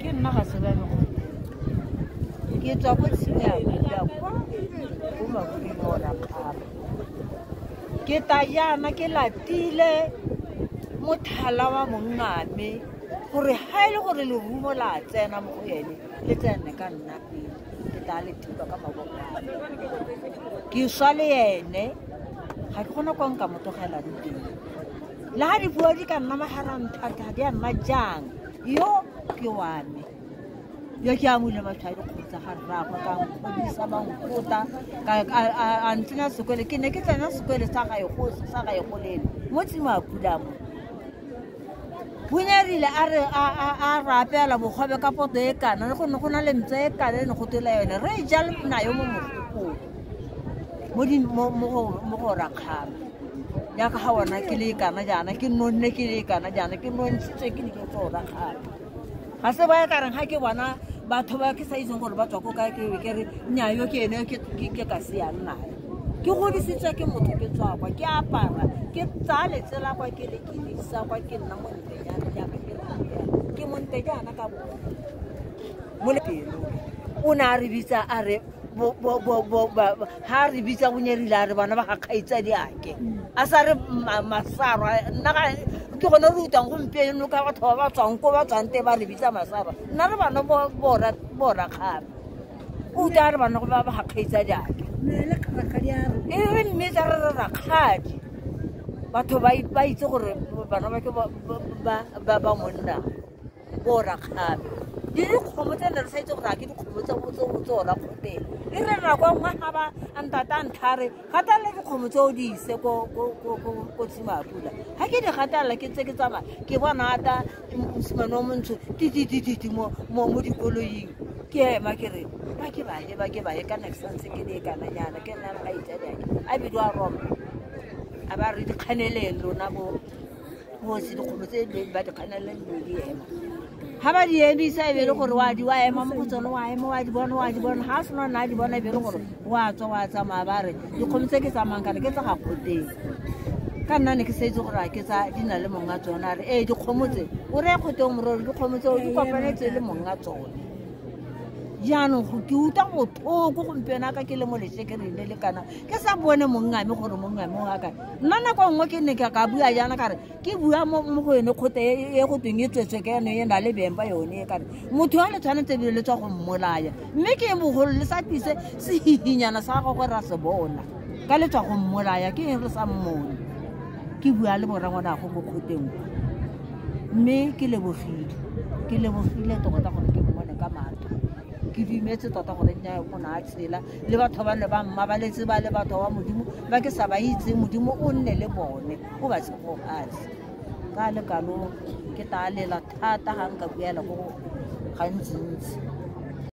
ke nna ga se ba ke tswa go tsenya bula kwa go mafura kgaba ke tayana ke latile mothala wa mongame gore ha ile gore le rumo la tsena mo go ene le tsene ka nna ke ta le thuba ka maboko ke swa le ene ga ke gona kwa nka motogela diteng la ha di bua di ka nna maharang thata di a nna jang yo ke wane yo ke amule mathai go tsa ga rrago ka nkgodisa mangkota ka antsenya sekole ke ne ke tsena sekole sa ga e go lele mo tsima pula mo bunyarile a rapela bogobe ka poto e kana go ne go na le ntse e kana ne go tela yone re jal nayo mo mo go rakgama ya ka ha wana ke le kana jana ke nonne ke le kana jana ke nontse ke di ke tsora kgama ga se ba ka reng ha ke bona batho ba ke sa itseng gore ba tswa ko ka ke re nyayo ke ene ke ka se ya nna ke godisitswe ke motho ke tswa kwa ke apara ke tsale tsela kwa ke le ke disa kwa ke nna mo ntejana ya ke mo ntejana ka mo le pelo o na re bitsa a re ha re bitsa go nyerile a re bana ba ga kgaitsa diake a sa re masarwa nna ke gone re utang gompieno ka batho ba ba tswang ko ba tswang te ba re bitsa masarwa nna re bana bora kgabe o uta re bana ba ga kgaitsa diake e mme tsa re rakgadi batho ba itse gore bana ba ke ba monna bora kgabe di dikgomo tse ne re sa itse gore a ke dikgomo tse tsora kgoteng e re nako ngwe ga ba antata nthare gatala dikgomo tseo di ise ko tshimapula ga ke di gatala ke tse ke tsamaya ke bona ata mosimane wa montsho tititititi mo dikoloing ke ema ke re ba ke baye ka nexanse ke di kananyana ke nna ga itsadiake a bido a roma a ba re dikganeleng lona bosi dikgomo tse ba dikganeleng lo di ema ha ba di emisa e be le gore wa ema mo go tsone wa ema wa di bona ha se nona di bona e be le gore wa tswa wa tsamaya ba re dikgomo tse ke tsamayang kana ke tsa ga kgoteng ka nna ne ke sa itse gore a ke tsa di na le monga tsona a re dikgomo tse o re kgoteng mororo dikgomo tseo di kopanetse le monga tsone jaanong go ke uta bothoko gompieno ka ke le mo lesekerile le kana ke sa bone mongame gore mongame wa ka nna nako nngwe ke ne ka bua jaana kare ke bua mo go ene kgote e go tweng e tswetswe ke ene e na le bempa yone e kare motho wa le tshwanetse be le tswa go mmolaya mme ke mogolo le sa tise se hihinyana sa go ra se bona ka le tswa go mmolaya ke eng re sa mmone ke bua le borangwana go go khoteng mme ke lebogile tota gore ke mmone ka matho ke dimetse tota gore nya go na tsela le batho ba le ba mma ba letse ba le batho wa modimo ba ke sa ba itse modimo o nne le bone o ba se go ase ka le kalo ke ta lela thata ga nka buela go gantsi